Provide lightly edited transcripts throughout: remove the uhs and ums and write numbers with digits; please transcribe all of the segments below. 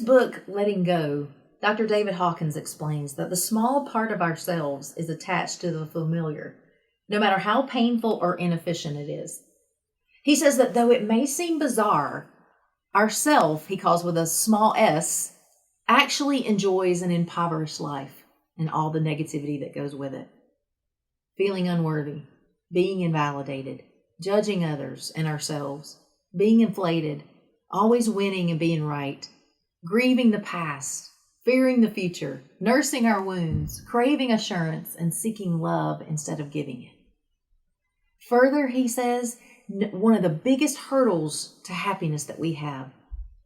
his book, Letting Go, Dr. David Hawkins explains that the small part of ourselves is attached to the familiar, no matter how painful or inefficient it is. He says that though it may seem bizarre, our self, he calls with a small s, actually enjoys an impoverished life and all the negativity that goes with it. Feeling unworthy, being invalidated, judging others and ourselves, being inflated, always winning and being right, grieving the past, fearing the future, nursing our wounds, craving assurance, and seeking love instead of giving it. Further, he says, one of the biggest hurdles to happiness that we have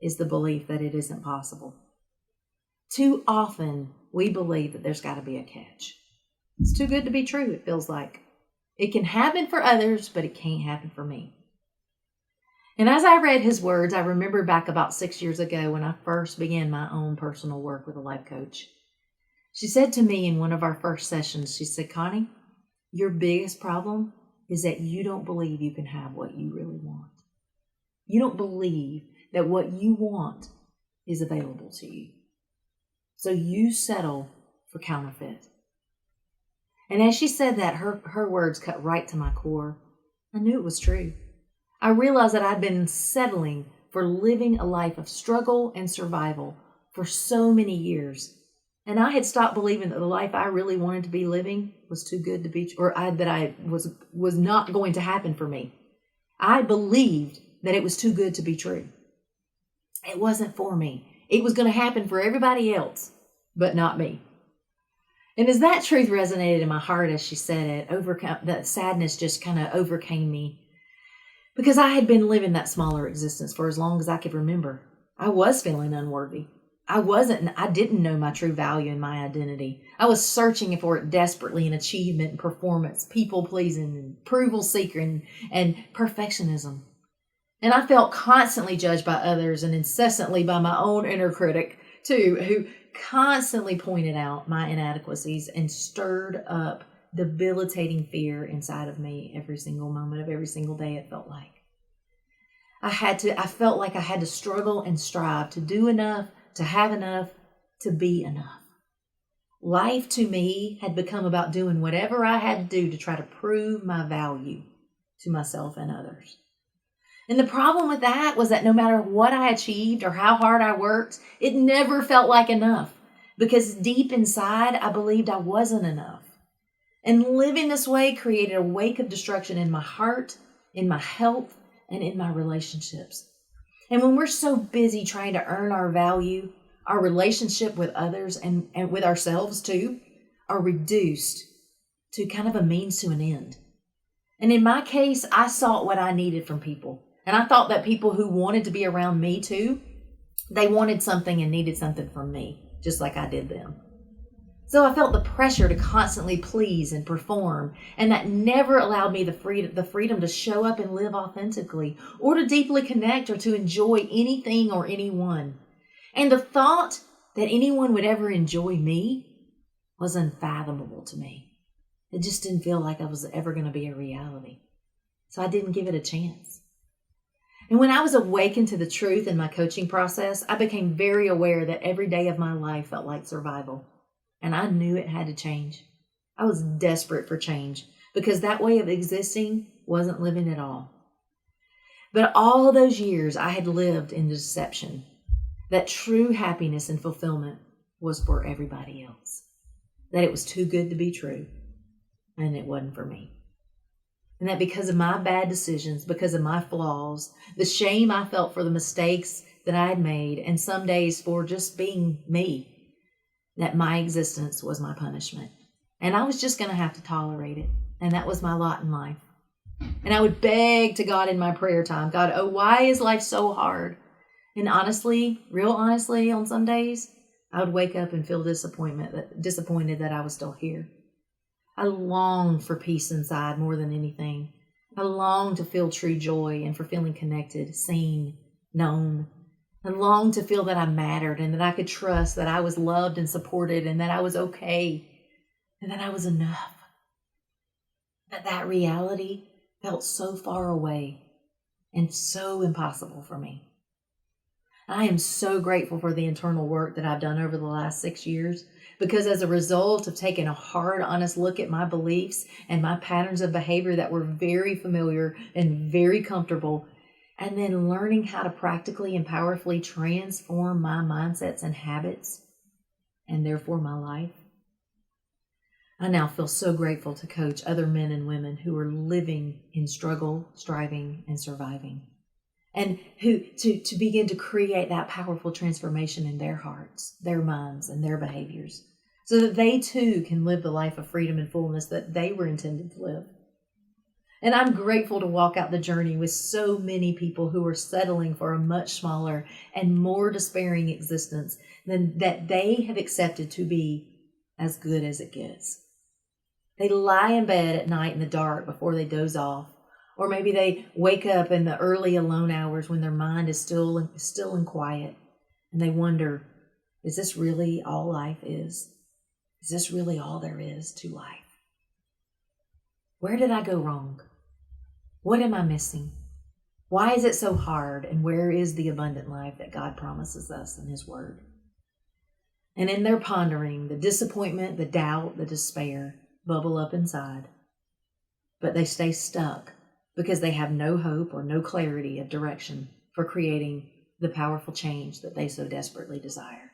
is the belief that it isn't possible. Too often, we believe that there's got to be a catch. It's too good to be true, it feels like. It can happen for others, but it can't happen for me. And as I read his words, I remember back about 6 years ago when I first began my own personal work with a life coach. She said to me in one of our first sessions, she said, Connie, your biggest problem is that you don't believe you can have what you really want. You don't believe that what you want is available to you. So you settle for counterfeit. And as she said that, her words cut right to my core. I knew it was true. I realized that I'd been settling for living a life of struggle and survival for so many years. And I had stopped believing that the life I really wanted to be living was too good to be, that I was not going to happen for me. I believed that it was too good to be true. It wasn't for me. It was going to happen for everybody else, but not me. And as that truth resonated in my heart as she said it, that sadness just kind of overcame me. Because I had been living that smaller existence for as long as I could remember. I was feeling unworthy. I didn't know my true value and my identity. I was searching for it desperately in achievement and performance, people-pleasing, and approval-seeking, and perfectionism. And I felt constantly judged by others and incessantly by my own inner critic, too, who constantly pointed out my inadequacies and stirred up debilitating fear inside of me every single moment of every single day, it felt like. I felt like I had to struggle and strive to do enough, to have enough, to be enough. Life to me had become about doing whatever I had to do to try to prove my value to myself and others. And the problem with that was that no matter what I achieved or how hard I worked, it never felt like enough because deep inside, I believed I wasn't enough. And living this way created a wake of destruction in my heart, in my health, and in my relationships. And when we're so busy trying to earn our value, our relationship with others and with ourselves too, are reduced to kind of a means to an end. And in my case, I sought what I needed from people. And I thought that people who wanted to be around me too, they wanted something and needed something from me, just like I did them. So I felt the pressure to constantly please and perform, and that never allowed me the freedom to show up and live authentically, or to deeply connect or to enjoy anything or anyone. And the thought that anyone would ever enjoy me was unfathomable to me. It just didn't feel like I was ever going to be a reality. So I didn't give it a chance. And when I was awakened to the truth in my coaching process, I became very aware that every day of my life felt like survival. And I knew it had to change. I was desperate for change because that way of existing wasn't living at all. But all those years I had lived in the deception that true happiness and fulfillment was for everybody else. That it was too good to be true and it wasn't for me. And that because of my bad decisions, because of my flaws, the shame I felt for the mistakes that I had made, and some days for just being me, that my existence was my punishment. And I was just going to have to tolerate it. And that was my lot in life. And I would beg to God in my prayer time, God, oh, why is life so hard? And honestly, real honestly, on some days, I would wake up and feel disappointed that I was still here. I longed for peace inside more than anything. I longed to feel true joy and for feeling connected, seen, known. I longed to feel that I mattered and that I could trust that I was loved and supported and that I was okay and that I was enough. That reality felt so far away and so impossible for me. I am so grateful for the internal work that I've done over the last 6 years, because as a result of taking a hard, honest look at my beliefs and my patterns of behavior that were very familiar and very comfortable, and then learning how to practically and powerfully transform my mindsets and habits, and therefore my life, I now feel so grateful to coach other men and women who are living in struggle, striving, and surviving, and who to begin to create that powerful transformation in their hearts, their minds, and their behaviors, so that they too can live the life of freedom and fullness that they were intended to live. And I'm grateful to walk out the journey with so many people who are settling for a much smaller and more despairing existence than that they have accepted to be as good as it gets. They lie in bed at night in the dark before they doze off, or maybe they wake up in the early alone hours when their mind is still and quiet, and they wonder, is this really all life is? Is this really all there is to life? Where did I go wrong? What am I missing? Why is it so hard? And where is the abundant life that God promises us in His Word? And in their pondering, the disappointment, the doubt, the despair bubble up inside. But they stay stuck because they have no hope or no clarity of direction for creating the powerful change that they so desperately desire.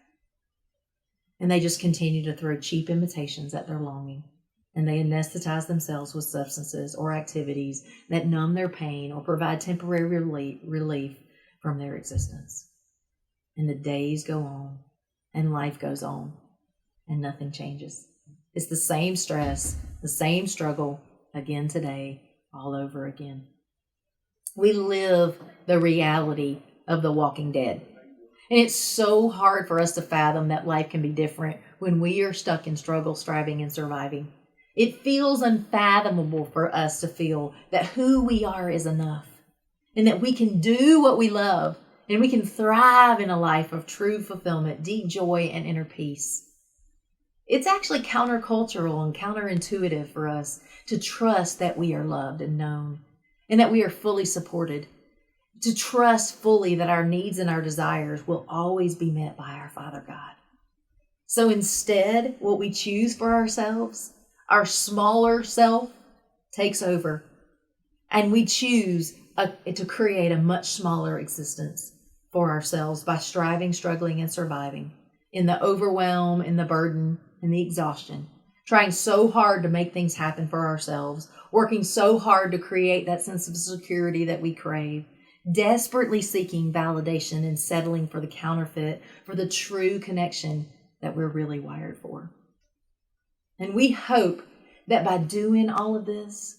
And they just continue to throw cheap imitations at their longing. And they anesthetize themselves with substances or activities that numb their pain or provide temporary relief from their existence. And the days go on, and life goes on, and nothing changes. It's the same stress, the same struggle, again today, all over again. We live the reality of the walking dead. And it's so hard for us to fathom that life can be different when we are stuck in struggle, striving, and surviving. It feels unfathomable for us to feel that who we are is enough, and that we can do what we love, and we can thrive in a life of true fulfillment, deep joy, and inner peace. It's actually countercultural and counterintuitive for us to trust that we are loved and known, and that we are fully supported, to trust fully that our needs and our desires will always be met by our Father God. So instead, what we choose for ourselves, our smaller self, takes over, and we choose to create a much smaller existence for ourselves by striving, struggling, and surviving in the overwhelm, in the burden, in the exhaustion, trying so hard to make things happen for ourselves, working so hard to create that sense of security that we crave, desperately seeking validation and settling for the counterfeit, for the true connection that we're really wired for. And we hope that by doing all of this,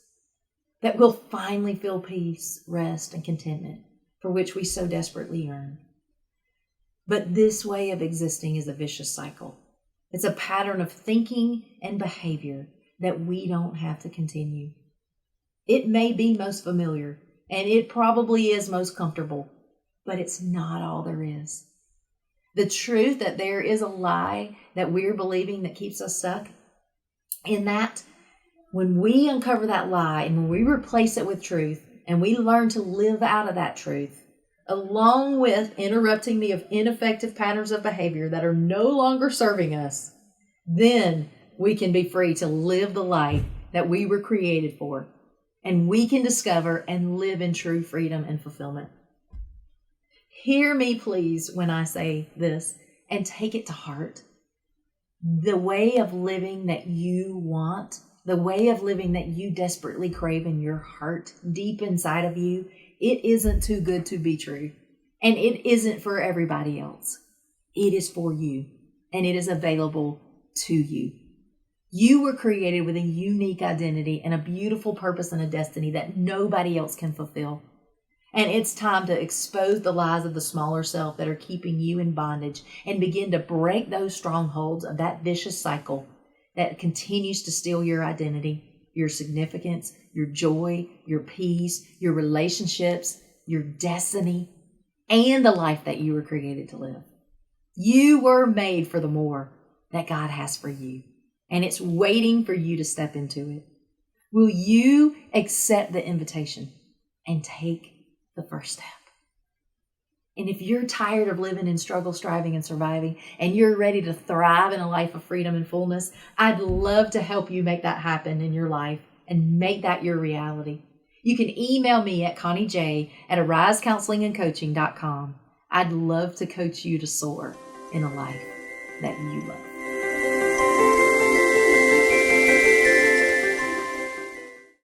that we'll finally feel peace, rest, and contentment for which we so desperately yearn. But this way of existing is a vicious cycle. It's a pattern of thinking and behavior that we don't have to continue. It may be most familiar, and it probably is most comfortable, but it's not all there is. The truth that there is a lie that we're believing that keeps us stuck, in that when we uncover that lie and when we replace it with truth and we learn to live out of that truth, along with interrupting the ineffective patterns of behavior that are no longer serving us, then we can be free to live the life that we were created for, and we can discover and live in true freedom and fulfillment. Hear me, please, when I say this, and take it to heart. The way of living that you want, the way of living that you desperately crave in your heart, deep inside of you, it isn't too good to be true. And it isn't for everybody else. It is for you, and it is available to you. You were created with a unique identity and a beautiful purpose and a destiny that nobody else can fulfill. And it's time to expose the lies of the smaller self that are keeping you in bondage and begin to break those strongholds of that vicious cycle that continues to steal your identity, your significance, your joy, your peace, your relationships, your destiny, and the life that you were created to live. You were made for the more that God has for you, and it's waiting for you to step into it. Will you accept the invitation and take the first step? And if you're tired of living in struggle, striving, and surviving, and you're ready to thrive in a life of freedom and fullness, I'd love to help you make that happen in your life and make that your reality. You can email me at conniej@arisecounselingandcoaching.com. I'd love to coach you to soar in a life that you love.